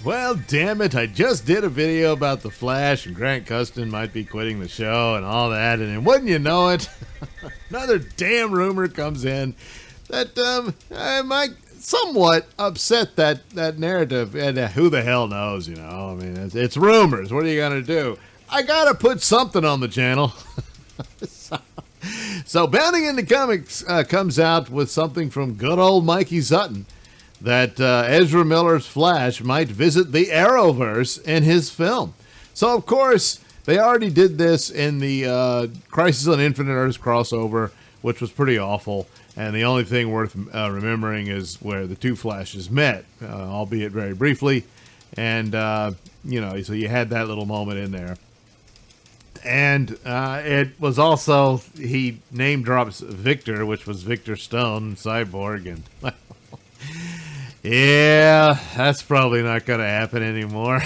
Well, damn it, I just did a video about The Flash and Grant Gustin might be quitting the show and all that, and then wouldn't you know it, another damn rumor comes in that might somewhat upset that narrative, and who the hell knows, you know? I mean, it's rumors. What are you going to do? I got to put something on the channel. So Bounding into Comics comes out with something from good old Mikey Sutton, that Ezra Miller's Flash might visit the Arrowverse in his film. So, of course, they already did this in the Crisis on Infinite Earths crossover, which was pretty awful. And the only thing worth remembering is where the two Flashes met, albeit very briefly. And, so you had that little moment in there. And it was also, he name drops Victor, which was Victor Stone, Cyborg, and... Yeah, that's probably not going to happen anymore.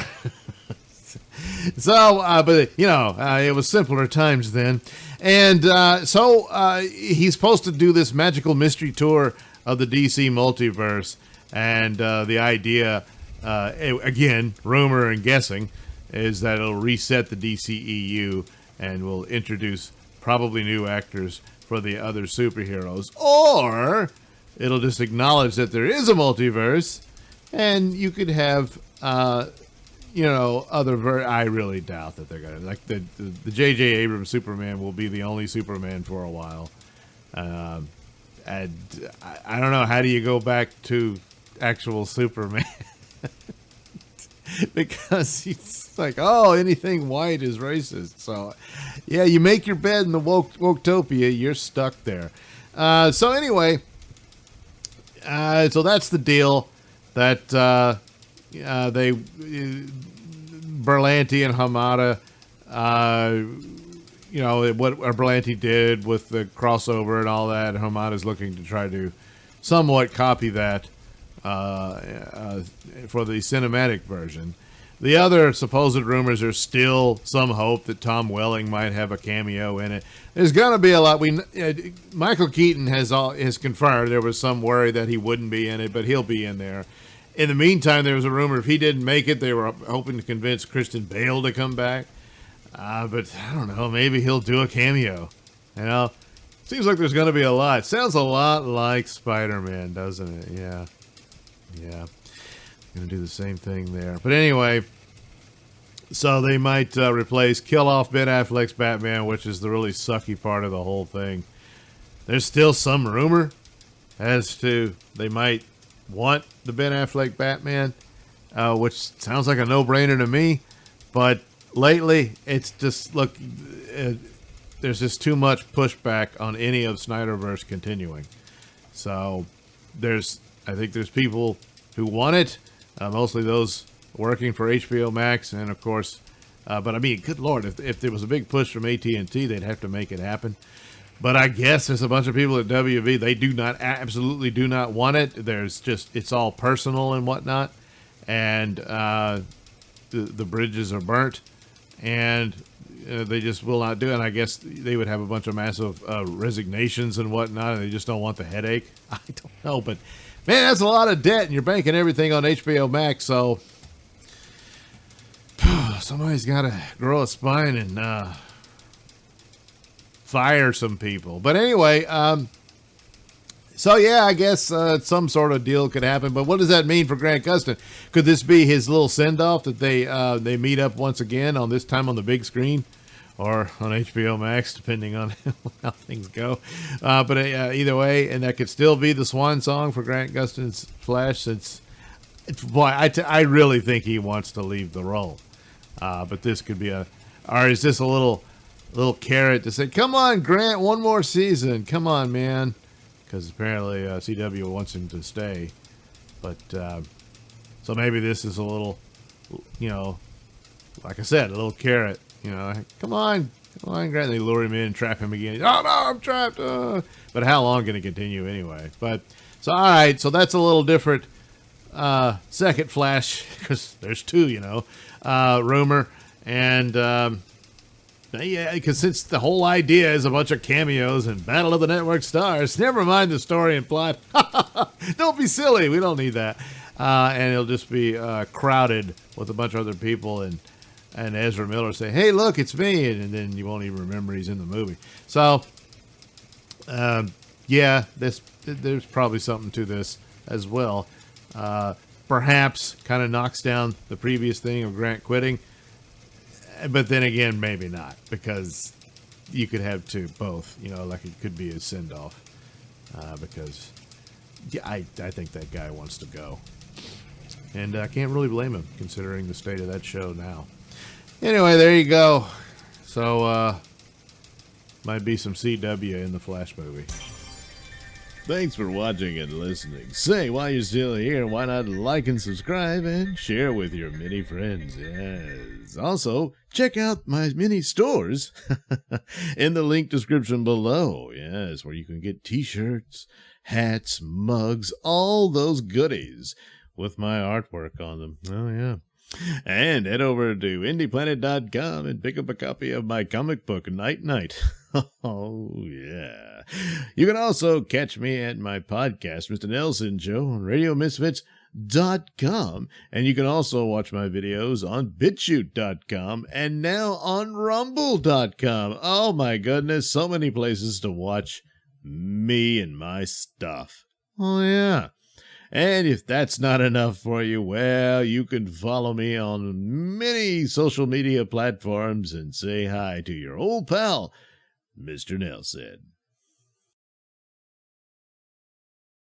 So, but, it was simpler times then. And so he's supposed to do this magical mystery tour of the DC multiverse. And the idea, again, rumor and guessing, is that it'll reset the DCEU and will introduce probably new actors for the other superheroes. Or... it'll just acknowledge that there is a multiverse, and you could have, I really doubt that they're going to, like the J.J. Abrams Superman will be the only Superman for a while. And I don't know, how do you go back to actual Superman? Because he's like, anything white is racist. So, yeah, you make your bed in the Woketopia, you're stuck there. So anyway... so that's the deal that Berlanti and Hamada, what Berlanti did with the crossover and all that. Hamada's looking to try to somewhat copy that for the cinematic version. The other supposed rumors are still some hope that Tom Welling might have a cameo in it. There's going to be a lot. Michael Keaton has confirmed there was some worry that he wouldn't be in it, but he'll be in there. In the meantime, there was a rumor if he didn't make it, they were hoping to convince Christian Bale to come back. But I don't know, maybe he'll do a cameo. Seems like there's going to be a lot. Sounds a lot like Spider-Man, doesn't it? Yeah. Going to do the same thing there. But anyway, so they might kill off Ben Affleck's Batman, which is the really sucky part of the whole thing. There's still some rumor as to they might want the Ben Affleck Batman, which sounds like a no-brainer to me. But lately, it's just, there's just too much pushback on any of Snyderverse continuing. So I think there's people who want it. Mostly those working for HBO Max, and of course, but I mean, good Lord, if there was a big push from AT&T, they'd have to make it happen. But I guess there's a bunch of people at WB, they absolutely do not want it. It's all personal and whatnot, and the bridges are burnt, and they just will not do it. And I guess they would have a bunch of massive resignations and whatnot, and they just don't want the headache. I don't know, but... man, that's a lot of debt, and you're banking everything on HBO Max, so somebody's got to grow a spine and fire some people. But anyway, so yeah, I guess some sort of deal could happen. But what does that mean for Grant Gustin? Could this be his little send-off that they meet up once again, on this time on the big screen? Or on HBO Max, depending on how things go. But either way, and that could still be the swan song for Grant Gustin's Flash, since, I really think he wants to leave the role. But this could be or is this a little carrot to say, come on, Grant, one more season. Come on, man. Because apparently CW wants him to stay. But, so maybe this is a little, like I said, a little carrot. Come on, Grant. They lure him in and trap him again. Oh, no, I'm trapped. But how long can it continue anyway? But, so, all right. So that's a little different second Flash, because there's two, rumor. And, because since the whole idea is a bunch of cameos and Battle of the Network Stars, never mind the story and plot. Don't be silly. We don't need that. and it'll just be crowded with a bunch of other people, and Ezra Miller say, "Hey, look, it's me," and then you won't even remember he's in the movie. So, yeah, there's probably something to this as well. Perhaps kind of knocks down the previous thing of Grant quitting, but then again, maybe not, because you could have both. Like it could be a send off, because I think that guy wants to go, and I can't really blame him considering the state of that show now. Anyway, there you go. So might be some CW in the Flash movie. Thanks for watching and listening. Say, while you're still here, why not like and subscribe and share with your many friends? Yes. Also, check out my mini stores in the link description below. Yes, where you can get t-shirts, hats, mugs, all those goodies with my artwork on them. Oh, yeah. And head over to indieplanet.com and pick up a copy of my comic book, Night Night. Oh, yeah. You can also catch me at my podcast, Mr Nailsin Show, on RadioMisfits.com. And you can also watch my videos on BitChute.com and now on Rumble.com. Oh, my goodness. So many places to watch me and my stuff. Oh, yeah. And if that's not enough for you, well, you can follow me on many social media platforms and say hi to your old pal, Mr. Nailsin.